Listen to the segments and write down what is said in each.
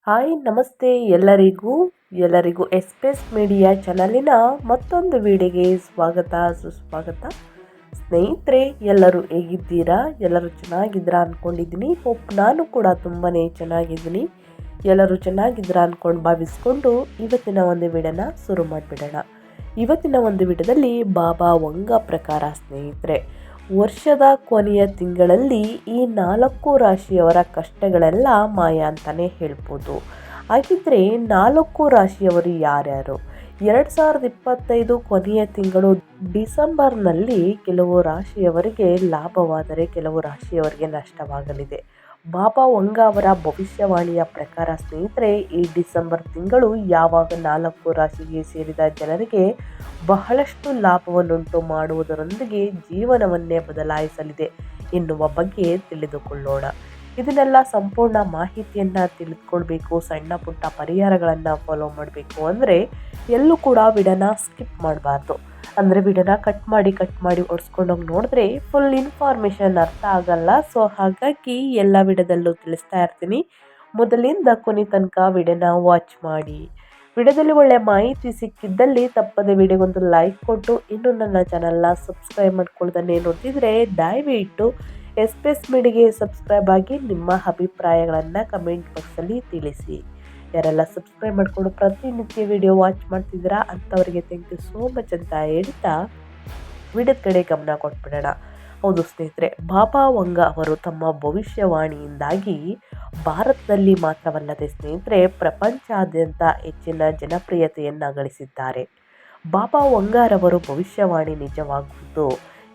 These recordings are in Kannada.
ಹಾಯ್ ನಮಸ್ತೆ ಎಲ್ಲರಿಗೂ ಎಸ್ಪೆಸ್ ಮೀಡಿಯಾ ಚಾನಲಿನ ಮತ್ತೊಂದು ವಿಡಿಯೋಗೆ ಸ್ವಾಗತ ಸುಸ್ವಾಗತ. ಸ್ನೇಹಿತರೆ, ಎಲ್ಲರೂ ಹೇಗಿದ್ದೀರಾ? ಎಲ್ಲರೂ ಚೆನ್ನಾಗಿದ್ದೀರಾ ಅಂದ್ಕೊಂಡಿದ್ದೀನಿ. ನಾನು ಕೂಡ ತುಂಬಾ ಚೆನ್ನಾಗಿದ್ದೀನಿ. ಎಲ್ಲರೂ ಚೆನ್ನಾಗಿದ್ದೀರಾ ಅಂದ್ಕೊಂಡು ಭಾವಿಸ್ಕೊಂಡು ಇವತ್ತಿನ ಒಂದು ವಿಡಿಯೋನ ಶುರು ಮಾಡಿಬಿಡೋಣ. ಇವತ್ತಿನ ಒಂದು ವಿಡಿಯೋದಲ್ಲಿ ಬಾಬಾ ವಂಗ ಪ್ರಕಾರ ಸ್ನೇಹಿತರೆ, ವರ್ಷದ ಕೊನೆಯ ತಿಂಗಳಲ್ಲಿ ಈ 4 ರಾಶಿಯವರ ಕಷ್ಟಗಳೆಲ್ಲ ಮಾಯ ಅಂತಲೇ ಹೇಳ್ಬೋದು. ಹಾಗಿದ್ರೆ 4 ರಾಶಿಯವರು ಯಾರ್ಯಾರು? 2025 ಕೊನೆಯ ತಿಂಗಳು ಡಿಸೆಂಬರ್ನಲ್ಲಿ ಕೆಲವು ರಾಶಿಯವರಿಗೆ ಲಾಭವಾದರೆ ಕೆಲವು ರಾಶಿಯವರಿಗೆ ನಷ್ಟವಾಗಲಿದೆ. ಬಾಬಾ ವಂಗ ಅವರ ಭವಿಷ್ಯವಾಣಿಯ ಪ್ರಕಾರ ಸ್ನೇಹಿತರೆ, ಈ ಡಿಸೆಂಬರ್ ತಿಂಗಳು ಯಾವಾಗ 4 ರಾಶಿಗೆ ಸೇರಿದ ಜನರಿಗೆ ಬಹಳಷ್ಟು ಲಾಭವನ್ನುಂಟು ಮಾಡುವುದರೊಂದಿಗೆ ಜೀವನವನ್ನೇ ಬದಲಾಯಿಸಲಿದೆ ಎನ್ನುವ ಬಗ್ಗೆ ತಿಳಿದುಕೊಳ್ಳೋಣ. ಇದನ್ನೆಲ್ಲ ಸಂಪೂರ್ಣ ಮಾಹಿತಿಯನ್ನು ತಿಳಿದುಕೊಳ್ಬೇಕು, ಸಣ್ಣ ಪುಟ್ಟ ಪರಿಹಾರಗಳನ್ನು ಫಾಲೋ ಮಾಡಬೇಕು ಅಂದರೆ ಎಲ್ಲೂ ಕೂಡ ವಿಡಿಯೋನ ಸ್ಕಿಪ್ ಮಾಡಬಾರ್ದು. ಅಂದರೆ ವಿಡಿಯೋನ ಕಟ್ ಮಾಡಿ ಓಡಿಸ್ಕೊಂಡೋಗಿ ನೋಡಿದ್ರೆ ಫುಲ್ ಇನ್ಫಾರ್ಮೇಷನ್ ಅರ್ಥ ಆಗಲ್ಲ. ಸೊ ಹಾಗಾಗಿ ಎಲ್ಲ ವಿಡಿಯೋದಲ್ಲೂ ತಿಳಿಸ್ತಾ ಇರ್ತೀನಿ. ಮೊದಲಿಂದ ಕೊನೆ ತನಕ ವಿಡಿಯೋನ ವಾಚ್ ಮಾಡಿ. ವಿಡಿಯೋದಲ್ಲಿ ಒಳ್ಳೆ ಮಾಹಿತಿ ಸಿಕ್ಕಿದ್ದಲ್ಲಿ ತಪ್ಪದೆ ವಿಡಿಯೋಗೊಂದು ಲೈಕ್ ಕೊಟ್ಟು ಇನ್ನೂ ನನ್ನ ಚಾನಲ್ನ ಸಬ್ಸ್ಕ್ರೈಬ್ ಮಾಡ್ಕೊಳ್ದನ್ನೇ ನೋಡ್ತಿದ್ರೆ ದಯವಿಟ್ಟು ಎಸ್ಪೆಸ್ ಮೀಡಿಯಾಗೆ ಸಬ್ಸ್ಕ್ರೈಬ್ ಆಗಿ ನಿಮ್ಮ ಅಭಿಪ್ರಾಯಗಳನ್ನು ಕಮೆಂಟ್ ಬಾಕ್ಸಲ್ಲಿ ತಿಳಿಸಿ. ಯಾರೆಲ್ಲ ಸಬ್ಸ್ಕ್ರೈಬ್ ಮಾಡಿಕೊಂಡು ಪ್ರತಿನಿತ್ಯ ವಿಡಿಯೋ ವಾಚ್ ಮಾಡ್ತಿದ್ದೀರಾ ಅಂಥವರಿಗೆ ಥ್ಯಾಂಕ್ ಯು ಸೋ ಮಚ್ ಅಂತ ಹೇಳ್ತಾ ವಿಡಿಯೋದ ಕಡೆ ಗಮನ ಕೊಟ್ಬಿಡೋಣ. ಹೌದು ಸ್ನೇಹಿತರೆ, ಬಾಬಾ ವಂಗ ಅವರು ತಮ್ಮ ಭವಿಷ್ಯವಾಣಿಯಿಂದಾಗಿ ಭಾರತದಲ್ಲಿ ಮಾತ್ರವಲ್ಲದೆ ಸ್ನೇಹಿತರೆ ಪ್ರಪಂಚಾದ್ಯಂತ ಹೆಚ್ಚಿನ ಜನಪ್ರಿಯತೆಯನ್ನು ಗಳಿಸಿದ್ದಾರೆ. ಬಾಬಾ ವಂಗಾರವರು ಭವಿಷ್ಯವಾಣಿ ನಿಜವಾಗುವುದು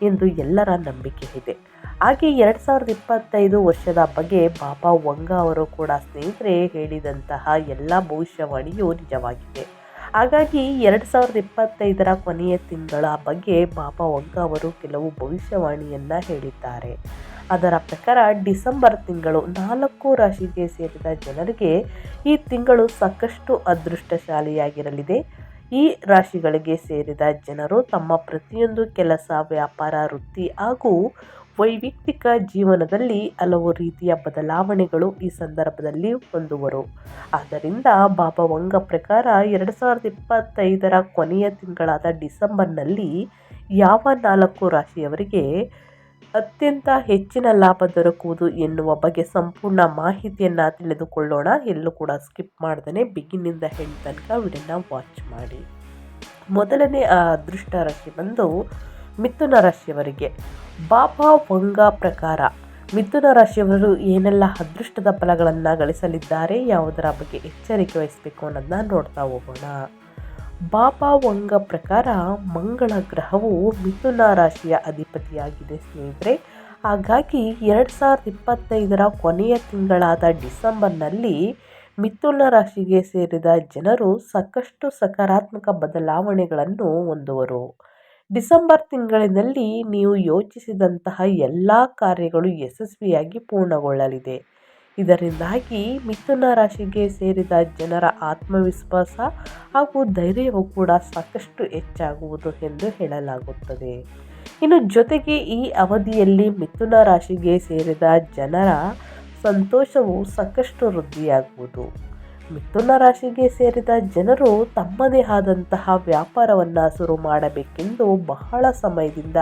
ಎಂದು ಎಲ್ಲರ ನಂಬಿಕೆ ಇದೆ. ಹಾಗೆ 2025 ವರ್ಷದ ಬಗ್ಗೆ ಬಾಬಾ ವಂಗ ಅವರು ಕೂಡ ಸ್ನೇಹಿತರೆ ಹೇಳಿದಂತಹ ಎಲ್ಲ ಭವಿಷ್ಯವಾಣಿಯು ನಿಜವಾಗಿದೆ. ಹಾಗಾಗಿ 2025ರ ಕೊನೆಯ ತಿಂಗಳ ಬಗ್ಗೆ ಬಾಬಾ ವಂಗ ಅವರು ಕೆಲವು ಭವಿಷ್ಯವಾಣಿಯನ್ನು ಹೇಳಿದ್ದಾರೆ. ಅದರ ಪ್ರಕಾರ ಡಿಸೆಂಬರ್ ತಿಂಗಳು 4 ರಾಶಿಗೆ ಸೇರಿದ ಜನರಿಗೆ ಈ ತಿಂಗಳು ಸಾಕಷ್ಟು ಅದೃಷ್ಟಶಾಲಿಯಾಗಿರಲಿದೆ. ಈ ರಾಶಿಗಳಿಗೆ ಸೇರಿದ ಜನರು ತಮ್ಮ ಪ್ರತಿಯೊಂದು ಕೆಲಸ, ವ್ಯಾಪಾರ, ವೃತ್ತಿ ಹಾಗೂ ವೈಯಕ್ತಿಕ ಜೀವನದಲ್ಲಿ ಹಲವು ರೀತಿಯ ಬದಲಾವಣೆಗಳು ಈ ಸಂದರ್ಭದಲ್ಲಿ ಹೊಂದುವರು. ಆದ್ದರಿಂದ ಬಾಬಾ ವಂಗ ಪ್ರಕಾರ 2025ರ ಕೊನೆಯ ತಿಂಗಳಾದ ಡಿಸೆಂಬರ್ನಲ್ಲಿ ಯಾವ 4 ರಾಶಿಯವರಿಗೆ ಅತ್ಯಂತ ಹೆಚ್ಚಿನ ಲಾಭ ದೊರಕುವುದು ಎನ್ನುವ ಬಗ್ಗೆ ಸಂಪೂರ್ಣ ಮಾಹಿತಿಯನ್ನು ತಿಳಿದುಕೊಳ್ಳೋಣ. ಎಲ್ಲೂ ಕೂಡ ಸ್ಕಿಪ್ ಮಾಡ್ದೇ ಬಿಗಿನಿಂದ ಎಂಡ್ ತನಕ ವಿಡಿಯೋನ ವಾಚ್ ಮಾಡಿ. ಮೊದಲನೇ ಅದೃಷ್ಟ ರಾಶಿ ಬಂದು ಮಿಥುನ ರಾಶಿಯವರಿಗೆ. ಬಾಬಾ ವಂಗ ಪ್ರಕಾರ ಮಿಥುನ ರಾಶಿಯವರು ಏನೆಲ್ಲ ಅದೃಷ್ಟದ ಫಲಗಳನ್ನು ಗಳಿಸಲಿದ್ದಾರೆ, ಯಾವುದರ ಬಗ್ಗೆ ಎಚ್ಚರಿಕೆ ವಹಿಸಬೇಕು ಅನ್ನೋದನ್ನ ನೋಡ್ತಾ ಹೋಗೋಣ. ಬಾಬಾ ವಂಗ ಪ್ರಕಾರ ಮಂಗಳ ಗ್ರಹವು ಮಿಥುನ ರಾಶಿಯ ಅಧಿಪತಿಯಾಗಿದೆ ಸ್ನೇಹಿತರೆ. ಹಾಗಾಗಿ 2025ರ ಕೊನೆಯ ತಿಂಗಳಾದ ಡಿಸೆಂಬರ್ನಲ್ಲಿ ಮಿಥುನ ರಾಶಿಗೆ ಸೇರಿದ ಜನರು ಸಾಕಷ್ಟು ಸಕಾರಾತ್ಮಕ ಬದಲಾವಣೆಗಳನ್ನು ಹೊಂದುವರು. ಡಿಸೆಂಬರ್ ತಿಂಗಳಿನಲ್ಲಿ ನೀವು ಯೋಚಿಸಿದಂತಹ ಎಲ್ಲ ಕಾರ್ಯಗಳು ಯಶಸ್ವಿಯಾಗಿ ಪೂರ್ಣಗೊಳ್ಳಲಿದೆ. ಇದರಿಂದಾಗಿ ಮಿಥುನ ರಾಶಿಗೆ ಸೇರಿದ ಜನರ ಆತ್ಮವಿಶ್ವಾಸ ಹಾಗೂ ಧೈರ್ಯವು ಕೂಡ ಸಾಕಷ್ಟು ಹೆಚ್ಚಾಗುವುದು ಎಂದು ಹೇಳಲಾಗುತ್ತದೆ. ಇನ್ನು ಜೊತೆಗೆ ಈ ಅವಧಿಯಲ್ಲಿ ಮಿಥುನ ರಾಶಿಗೆ ಸೇರಿದ ಜನರ ಸಂತೋಷವು ಸಾಕಷ್ಟು ವೃದ್ಧಿಯಾಗುವುದು. ಮಿಥುನ ರಾಶಿಗೆ ಸೇರಿದ ಜನರು ತಮ್ಮದೇ ಆದಂತಹ ವ್ಯಾಪಾರವನ್ನು ಶುರು ಮಾಡಬೇಕೆಂದು ಬಹಳ ಸಮಯದಿಂದ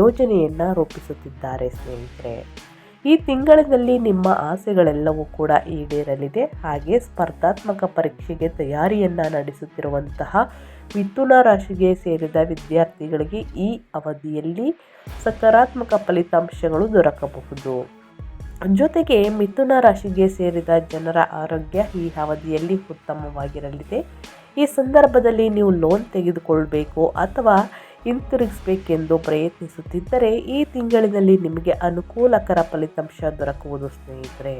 ಯೋಜನೆಯನ್ನು ರೂಪಿಸುತ್ತಿದ್ದಾರೆ ಸ್ನೇಹಿತರೆ. ಈ ತಿಂಗಳಿನಲ್ಲಿ ನಿಮ್ಮ ಆಸೆಗಳೆಲ್ಲವೂ ಕೂಡ ಈಡೇರಲಿದೆ. ಹಾಗೆ ಸ್ಪರ್ಧಾತ್ಮಕ ಪರೀಕ್ಷೆಗೆ ತಯಾರಿಯನ್ನು ನಡೆಸುತ್ತಿರುವಂತಹ ಮಿಥುನ ರಾಶಿಗೆ ಸೇರಿದ ವಿದ್ಯಾರ್ಥಿಗಳಿಗೆ ಈ ಅವಧಿಯಲ್ಲಿ ಸಕಾರಾತ್ಮಕ ಫಲಿತಾಂಶಗಳು ದೊರಕಬಹುದು. ಜೊತೆಗೆ ಮಿಥುನ ರಾಶಿಗೆ ಸೇರಿದ ಜನರ ಆರೋಗ್ಯ ಈ ಅವಧಿಯಲ್ಲಿ ಉತ್ತಮವಾಗಿರಲಿದೆ. ಈ ಸಂದರ್ಭದಲ್ಲಿ ನೀವು ಲೋನ್ ತೆಗೆದುಕೊಳ್ಬೇಕು ಅಥವಾ ಹಿಂತಿರುಗಿಸಬೇಕೆಂದು ಪ್ರಯತ್ನಿಸುತ್ತಿದ್ದರೆ ಈ ತಿಂಗಳಿನಲ್ಲಿ ನಿಮಗೆ ಅನುಕೂಲಕರ ಫಲಿತಾಂಶ ದೊರಕುವುದು ಸ್ನೇಹಿತರೆ.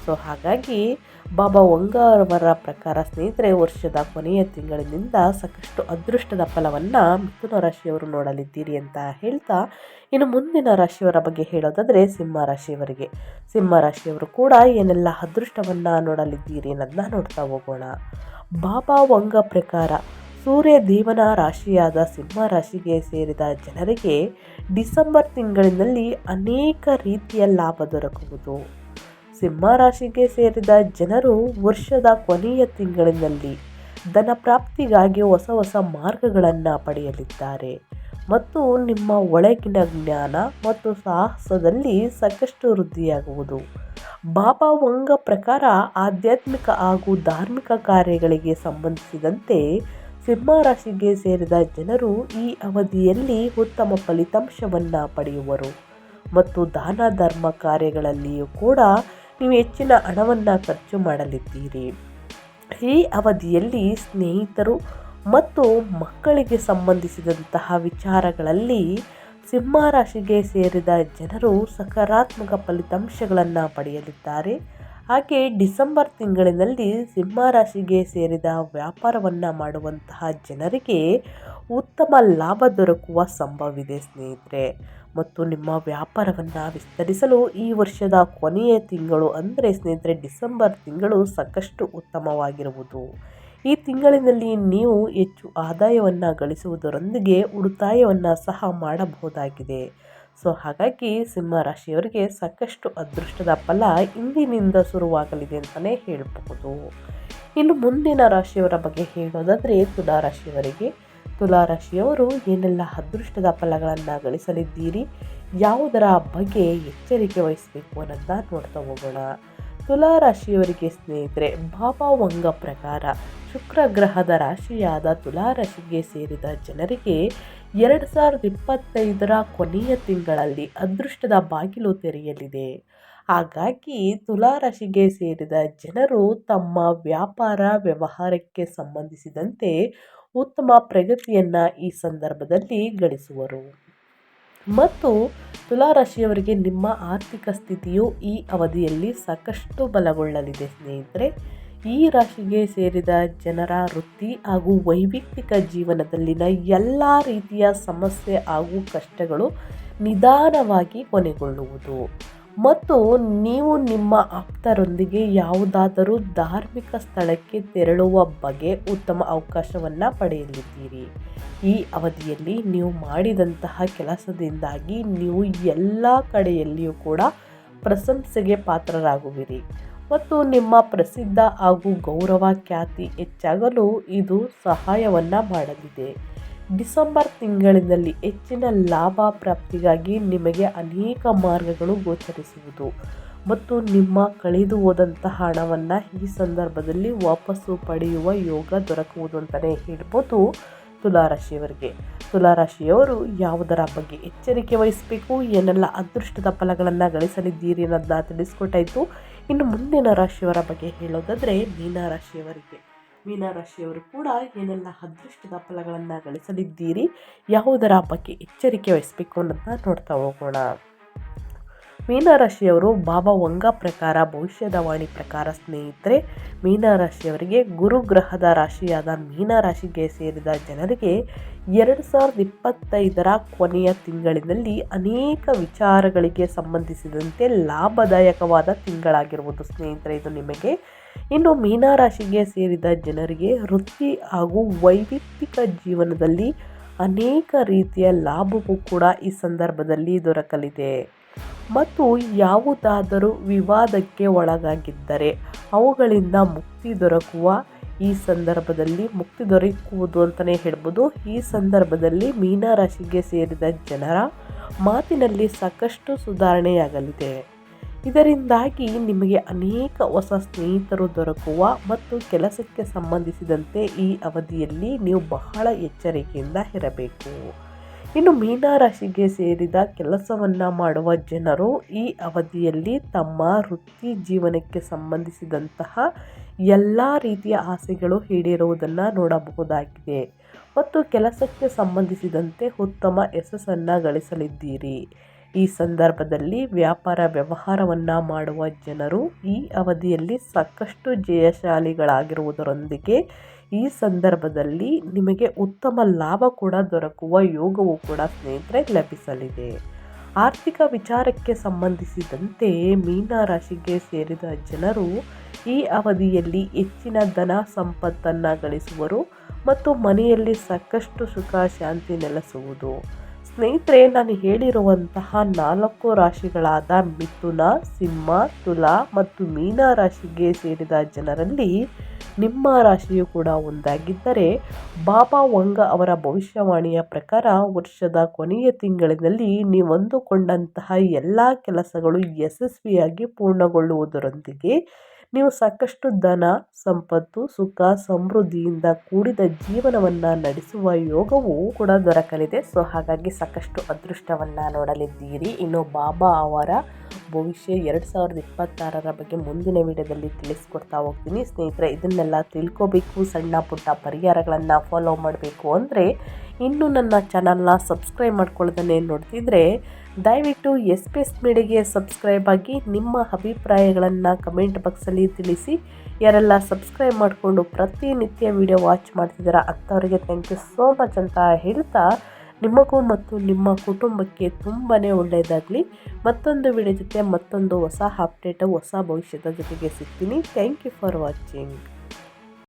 ಸೊ ಹಾಗಾಗಿ ಬಾಬಾ ವಂಗ ಅವರ ಪ್ರಕಾರ ಸ್ನೇಹಿತರೆ, ವರ್ಷದ ಕೊನೆಯ ತಿಂಗಳಿನಿಂದ ಸಾಕಷ್ಟು ಅದೃಷ್ಟದ ಫಲವನ್ನು ಮಿಥುನ ರಾಶಿಯವರು ನೋಡಲಿದ್ದೀರಿ ಅಂತ ಹೇಳ್ತಾ, ಇನ್ನು ಮುಂದಿನ ರಾಶಿಯವರ ಬಗ್ಗೆ ಹೇಳೋದಾದರೆ ಸಿಂಹ ರಾಶಿಯವರಿಗೆ. ಸಿಂಹ ರಾಶಿಯವರು ಕೂಡ ಏನೆಲ್ಲ ಅದೃಷ್ಟವನ್ನು ನೋಡಲಿದ್ದೀರಿ ಅನ್ನೋದನ್ನ ನೋಡ್ತಾ ಹೋಗೋಣ. ಬಾಬಾ ವಂಗ ಪ್ರಕಾರ ಸೂರ್ಯ ದೇವನ ರಾಶಿಯಾದ ಸಿಂಹ ರಾಶಿಗೆ ಸೇರಿದ ಜನರಿಗೆ ಡಿಸೆಂಬರ್ ತಿಂಗಳಿನಲ್ಲಿ ಅನೇಕ ರೀತಿಯ ಲಾಭ ದೊರಕುವುದು. ಸಿಂಹ ರಾಶಿಗೆ ಸೇರಿದ ಜನರು ವರ್ಷದ ಕೊನೆಯ ತಿಂಗಳಿನಲ್ಲಿ ಧನ ಪ್ರಾಪ್ತಿಗಾಗಿ ಹೊಸ ಹೊಸ ಮಾರ್ಗಗಳನ್ನು ಪಡೆಯಲಿದ್ದಾರೆ ಮತ್ತು ನಿಮ್ಮ ಒಳಗಿನ ಜ್ಞಾನ ಮತ್ತು ಸಾಹಸದಲ್ಲಿ ಸಾಕಷ್ಟು ವೃದ್ಧಿಯಾಗುವುದು. ಬಾಬಾ ವಂಗ ಪ್ರಕಾರ ಆಧ್ಯಾತ್ಮಿಕ ಹಾಗೂ ಧಾರ್ಮಿಕ ಕಾರ್ಯಗಳಿಗೆ ಸಂಬಂಧಿಸಿದಂತೆ ಸಿಂಹ ರಾಶಿಗೆ ಸೇರಿದ ಜನರು ಈ ಅವಧಿಯಲ್ಲಿ ಉತ್ತಮ ಫಲಿತಾಂಶವನ್ನು ಪಡೆಯುವರು ಮತ್ತು ದಾನ ಧರ್ಮ ಕಾರ್ಯಗಳಲ್ಲಿಯೂ ಕೂಡ ನೀವು ಹೆಚ್ಚಿನ ಹಣವನ್ನು ಖರ್ಚು ಮಾಡಲಿದ್ದೀರಿ. ಈ ಅವಧಿಯಲ್ಲಿ ಸ್ನೇಹಿತರು ಮತ್ತು ಮಕ್ಕಳಿಗೆ ಸಂಬಂಧಿಸಿದಂತಹ ವಿಚಾರಗಳಲ್ಲಿ ಸಿಂಹ ರಾಶಿಗೆ ಸೇರಿದ ಜನರು ಸಕಾರಾತ್ಮಕ ಫಲಿತಾಂಶಗಳನ್ನು ಪಡೆಯಲಿದ್ದಾರೆ. ಹಾಗೆ ಡಿಸೆಂಬರ್ ತಿಂಗಳಿನಲ್ಲಿ ಸಿಂಹ ರಾಶಿಗೆ ಸೇರಿದ ವ್ಯಾಪಾರವನ್ನು ಮಾಡುವಂತಹ ಜನರಿಗೆ ಉತ್ತಮ ಲಾಭ ದೊರಕುವ ಸಂಭವವಿದೆ ಸ್ನೇಹಿತರೆ. ಮತ್ತು ನಿಮ್ಮ ವ್ಯಾಪಾರವನ್ನು ವಿಸ್ತರಿಸಲು ಈ ವರ್ಷದ ಕೊನೆಯ ತಿಂಗಳು ಅಂದರೆ ಸ್ನೇಹಿತರೆ ಡಿಸೆಂಬರ್ ತಿಂಗಳು ಸಾಕಷ್ಟು ಉತ್ತಮವಾಗಿರುವುದು. ಈ ತಿಂಗಳಿನಲ್ಲಿ ನೀವು ಹೆಚ್ಚು ಆದಾಯವನ್ನು ಗಳಿಸುವುದರೊಂದಿಗೆ ಉಳಿತಾಯವನ್ನು ಸಹ ಮಾಡಬಹುದಾಗಿದೆ. ಹಾಗಾಗಿ ಸಿಂಹ ರಾಶಿಯವರಿಗೆ ಸಾಕಷ್ಟು ಅದೃಷ್ಟದ ಫಲ ಇಂದಿನಿಂದ ಶುರುವಾಗಲಿದೆ ಅಂತಲೇ ಹೇಳಬಹುದು. ಇನ್ನು ಮುಂದಿನ ರಾಶಿಯವರ ಬಗ್ಗೆ ಹೇಳೋದಾದರೆ ತುಲಾರಾಶಿಯವರಿಗೆ. ತುಲಾರಾಶಿಯವರು ಏನೆಲ್ಲ ಅದೃಷ್ಟದ ಫಲಗಳನ್ನು ಗಳಿಸಲಿದ್ದೀರಿ, ಯಾವುದರ ಬಗ್ಗೆ ಎಚ್ಚರಿಕೆ ವಹಿಸಬೇಕು ಅನ್ನೋದನ್ನ ನೋಡ್ತಾ ಹೋಗೋಣ. ತುಲಾರಾಶಿಯವರಿಗೆ ಸ್ನೇಹಿತರೆ, ಬಾಬಾ ವಂಗ ಪ್ರಕಾರ ಶುಕ್ರ ಗ್ರಹದ ರಾಶಿಯಾದ ತುಲಾರಾಶಿಗೆ ಸೇರಿದ ಜನರಿಗೆ 2025ರ ಕೊನೆಯ ತಿಂಗಳಲ್ಲಿ ಅದೃಷ್ಟದ ಬಾಗಿಲು ತೆರೆಯಲಿದೆ. ಹಾಗಾಗಿ ತುಲಾರಾಶಿಗೆ ಸೇರಿದ ಜನರು ತಮ್ಮ ವ್ಯಾಪಾರ ವ್ಯವಹಾರಕ್ಕೆ ಸಂಬಂಧಿಸಿದಂತೆ ಉತ್ತಮ ಪ್ರಗತಿಯನ್ನು ಈ ಸಂದರ್ಭದಲ್ಲಿ ಗಳಿಸುವರು ಮತ್ತು ತುಲಾರಾಶಿಯವರಿಗೆ ನಿಮ್ಮ ಆರ್ಥಿಕ ಸ್ಥಿತಿಯು ಈ ಅವಧಿಯಲ್ಲಿ ಸಾಕಷ್ಟು ಬಲಗೊಳ್ಳಲಿದೆ ಸ್ನೇಹಿತರೆ. ಈ ರಾಶಿಗೆ ಸೇರಿದ ಜನರ ವೃತ್ತಿ ಹಾಗೂ ವೈಯಕ್ತಿಕ ಜೀವನದಲ್ಲಿನ ಎಲ್ಲ ರೀತಿಯ ಸಮಸ್ಯೆ ಹಾಗೂ ಕಷ್ಟಗಳು ನಿಧಾನವಾಗಿ ಕೊನೆಗೊಳ್ಳುವುದು ಮತ್ತು ನೀವು ನಿಮ್ಮ ಆಪ್ತರೊಂದಿಗೆ ಯಾವುದಾದರೂ ಧಾರ್ಮಿಕ ಸ್ಥಳಕ್ಕೆ ತೆರಳುವ ಬಗ್ಗೆ ಉತ್ತಮ ಅವಕಾಶವನ್ನು ಪಡೆಯಲಿದ್ದೀರಿ. ಈ ಅವಧಿಯಲ್ಲಿ ನೀವು ಮಾಡಿದಂತಹ ಕೆಲಸದಿಂದಾಗಿ ನೀವು ಎಲ್ಲ ಕಡೆಯಲ್ಲಿಯೂ ಕೂಡ ಪ್ರಶಂಸೆಗೆ ಪಾತ್ರರಾಗುವಿರಿ ಮತ್ತು ನಿಮ್ಮ ಪ್ರಸಿದ್ಧ ಹಾಗೂ ಗೌರವ ಖ್ಯಾತಿ ಹೆಚ್ಚಾಗಲು ಇದು ಸಹಾಯವನ್ನು ಮಾಡಲಿದೆ. ಡಿಸೆಂಬರ್ ತಿಂಗಳಿನಲ್ಲಿ ಹೆಚ್ಚಿನ ಲಾಭ ಪ್ರಾಪ್ತಿಗಾಗಿ ನಿಮಗೆ ಅನೇಕ ಮಾರ್ಗಗಳು ಗೋಚರಿಸುವುದು ಮತ್ತು ನಿಮ್ಮ ಕಳೆದು ಹೋದಂತಹ ಹಣವನ್ನು ಈ ಸಂದರ್ಭದಲ್ಲಿ ವಾಪಸ್ಸು ಪಡೆಯುವ ಯೋಗ ದೊರಕುವುದು ಅಂತಲೇ ಹೇಳ್ಬೋದು. ತುಲಾರಾಶಿಯವರಿಗೆ, ತುಲಾರಾಶಿಯವರು ಯಾವುದರ ಬಗ್ಗೆ ಎಚ್ಚರಿಕೆ ವಹಿಸಬೇಕು, ಏನೆಲ್ಲ ಅದೃಷ್ಟದ ಫಲಗಳನ್ನು ಗಳಿಸಲಿದ್ದೀರಿ ಅನ್ನೋದನ್ನ ತಿಳಿಸ್ಕೊಟ್ಟಾಯಿತು. ಇನ್ನು ಮುಂದಿನ ರಾಶಿಯವರ ಬಗ್ಗೆ ಹೇಳೋದಾದರೆ ಮೀನರಾಶಿಯವರಿಗೆ. ಮೀನರಾಶಿಯವರು ಕೂಡ ಏನೆಲ್ಲ ಅದೃಷ್ಟದ ಫಲಗಳನ್ನು ಗಳಿಸಲಿದ್ದೀರಿ, ಯಾವುದರ ಬಗ್ಗೆ ಎಚ್ಚರಿಕೆ ವಹಿಸಬೇಕು ಅನ್ನೋದನ್ನ ನೋಡ್ತಾ ಹೋಗೋಣ. ಮೀನರಾಶಿಯವರು ಬಾಬಾ ವಂಗ ಪ್ರಕಾರ ಭವಿಷ್ಯದ ವಾಣಿ ಪ್ರಕಾರ ಸ್ನೇಹಿತರೆ, ಮೀನರಾಶಿಯವರಿಗೆ ಗುರುಗ್ರಹದ ರಾಶಿಯಾದ ಮೀನರಾಶಿಗೆ ಸೇರಿದ ಜನರಿಗೆ 2025ರ ಕೊನೆಯ ತಿಂಗಳಿನಲ್ಲಿ ಅನೇಕ ವಿಚಾರಗಳಿಗೆ ಸಂಬಂಧಿಸಿದಂತೆ ಲಾಭದಾಯಕವಾದ ತಿಂಗಳಾಗಿರುವುದು ಸ್ನೇಹಿತರೆ ಇದು ನಿಮಗೆ. ಇನ್ನು ಮೀನರಾಶಿಗೆ ಸೇರಿದ ಜನರಿಗೆ ವೃತ್ತಿ ಹಾಗೂ ವೈಯಕ್ತಿಕ ಜೀವನದಲ್ಲಿ ಅನೇಕ ರೀತಿಯ ಲಾಭವೂ ಕೂಡ ಈ ಸಂದರ್ಭದಲ್ಲಿ ದೊರಕಲಿದೆ ಮತ್ತು ಯಾವುದಾದರೂ ವಿವಾದಕ್ಕೆ ಒಳಗಾಗಿದ್ದರೆ ಅವುಗಳಿಂದ ಮುಕ್ತಿ ದೊರಕುವ ಈ ಸಂದರ್ಭದಲ್ಲಿ ಮುಕ್ತಿ ದೊರಕುವುದು ಅಂತಲೇ ಹೇಳ್ಬೋದು. ಈ ಸಂದರ್ಭದಲ್ಲಿ ಮೀನರಾಶಿಗೆ ಸೇರಿದ ಜನರ ಮಾತಿನಲ್ಲಿ ಸಾಕಷ್ಟು ಸುಧಾರಣೆಯಾಗಲಿದೆ. ಇದರಿಂದಾಗಿ ನಿಮಗೆ ಅನೇಕ ಹೊಸ ಸ್ನೇಹಿತರು ದೊರಕುವ ಮತ್ತು ಕೆಲಸಕ್ಕೆ ಸಂಬಂಧಿಸಿದಂತೆ ಈ ಅವಧಿಯಲ್ಲಿ ನೀವು ಬಹಳ ಎಚ್ಚರಿಕೆಯಿಂದ ಇರಬೇಕು. ಇನ್ನು ಮೀನರಾಶಿಗೆ ಸೇರಿದ ಕೆಲಸವನ್ನು ಮಾಡುವ ಜನರು ಈ ಅವಧಿಯಲ್ಲಿ ತಮ್ಮ ವೃತ್ತಿ ಜೀವನಕ್ಕೆ ಸಂಬಂಧಿಸಿದಂತಹ ಎಲ್ಲ ರೀತಿಯ ಆಸೆಗಳು ಈಡೇರುವುದನ್ನು ನೋಡಬಹುದಾಗಿದೆ ಮತ್ತು ಕೆಲಸಕ್ಕೆ ಸಂಬಂಧಿಸಿದಂತೆ ಉತ್ತಮ ಯಶಸ್ಸನ್ನು ಗಳಿಸಲಿದ್ದೀರಿ. ಈ ಸಂದರ್ಭದಲ್ಲಿ ವ್ಯಾಪಾರ ವ್ಯವಹಾರವನ್ನು ಮಾಡುವ ಜನರು ಈ ಅವಧಿಯಲ್ಲಿ ಸಾಕಷ್ಟು ಜಯಶಾಲಿಗಳಾಗಿರುವುದರೊಂದಿಗೆ ಈ ಸಂದರ್ಭದಲ್ಲಿ ನಿಮಗೆ ಉತ್ತಮ ಲಾಭ ಕೂಡ ದೊರಕುವ ಯೋಗವೂ ಕೂಡ ಸ್ನೇಹಿತರೆ ಲಭಿಸಲಿದೆ. ಆರ್ಥಿಕ ವಿಚಾರಕ್ಕೆ ಸಂಬಂಧಿಸಿದಂತೆ ಮೀನರಾಶಿಗೆ ಸೇರಿದ ಜನರು ಈ ಅವಧಿಯಲ್ಲಿ ಹೆಚ್ಚಿನ ಧನ ಸಂಪತ್ತನ್ನು ಗಳಿಸುವರು ಮತ್ತು ಮನೆಯಲ್ಲಿ ಸಾಕಷ್ಟು ಸುಖ ಶಾಂತಿ ನೆಲೆಸುವುದು. ಸ್ನೇಹಿತರೆ, ನಾನು ಹೇಳಿರುವಂತಹ 4 ರಾಶಿಗಳಾದ ಮಿಥುನ, ಸಿಂಹ, ತುಲಾ ಮತ್ತು ಮೀನ ರಾಶಿಗೆ ಸೇರಿದ ಜನರಲ್ಲಿ ನಿಮ್ಮ ರಾಶಿಯು ಕೂಡ ಒಂದಾಗಿದ್ದರೆ, ಬಾಬಾ ವಂಗ ಅವರ ಭವಿಷ್ಯವಾಣಿಯ ಪ್ರಕಾರ ವರ್ಷದ ಕೊನೆಯ ತಿಂಗಳಿನಲ್ಲಿ ನೀವಂದುಕೊಂಡಂತಹ ಎಲ್ಲ ಕೆಲಸಗಳು ಯಶಸ್ವಿಯಾಗಿ ಪೂರ್ಣಗೊಳ್ಳುವುದರೊಂದಿಗೆ ನೀವು ಸಾಕಷ್ಟು ಧನ, ಸಂಪತ್ತು, ಸುಖ, ಸಮೃದ್ಧಿಯಿಂದ ಕೂಡಿದ ಜೀವನವನ್ನು ನಡೆಸುವ ಯೋಗವು ಕೂಡ ದೊರಕಲಿದೆ. ಸೊ ಹಾಗಾಗಿ ಸಾಕಷ್ಟು ಅದೃಷ್ಟವನ್ನು ನೋಡಲಿದ್ದೀರಿ. ಇನ್ನು ಬಾಬಾ ಅವರ ಭವಿಷ್ಯ 2026ರ ಬಗ್ಗೆ ಮುಂದಿನ ವಿಡಿಯೋದಲ್ಲಿ ತಿಳಿಸ್ಕೊಡ್ತಾ ಹೋಗ್ತೀನಿ. ಸ್ನೇಹಿತರೆ, ಇದನ್ನೆಲ್ಲ ತಿಳ್ಕೋಬೇಕು, ಸಣ್ಣ ಪುಟ್ಟ ಪರಿಹಾರಗಳನ್ನು ಫಾಲೋ ಮಾಡಬೇಕು ಅಂದರೆ ಇನ್ನೂ ನನ್ನ ಚಾನಲ್ನ ಸಬ್ಸ್ಕ್ರೈಬ್ ಮಾಡ್ಕೊಳ್ಳೋದನ್ನೇ ನೋಡ್ತಿದ್ರೆ ದಯವಿಟ್ಟು SPS ಮೀಡಿಯಾಗೆ ಸಬ್ಸ್ಕ್ರೈಬ್ ಆಗಿ ನಿಮ್ಮ ಅಭಿಪ್ರಾಯಗಳನ್ನು ಕಮೆಂಟ್ ಬಾಕ್ಸಲ್ಲಿ ತಿಳಿಸಿ. ಯಾರೆಲ್ಲ ಸಬ್ಸ್ಕ್ರೈಬ್ ಮಾಡಿಕೊಂಡು ಪ್ರತಿನಿತ್ಯ ವಿಡಿಯೋ ವಾಚ್ ಮಾಡ್ತಿದ್ದೀರಾ ಅಂಥವರಿಗೆ ಥ್ಯಾಂಕ್ ಯು ಸೋ ಮಚ್ ಅಂತ ಹೇಳ್ತಾ, ನಿಮಗೂ ಮತ್ತು ನಿಮ್ಮ ಕುಟುಂಬಕ್ಕೆ ತುಂಬಾ ಒಳ್ಳೆಯದಾಗಲಿ. ಮತ್ತೊಂದು ವಿಡಿಯೋ ಜೊತೆ ಮತ್ತೊಂದು ಹೊಸ ಅಪ್ಡೇಟು, ಹೊಸ ಭವಿಷ್ಯದ ಜೊತೆಗೆ ಸಿಗ್ತೀನಿ. Thank you for watching.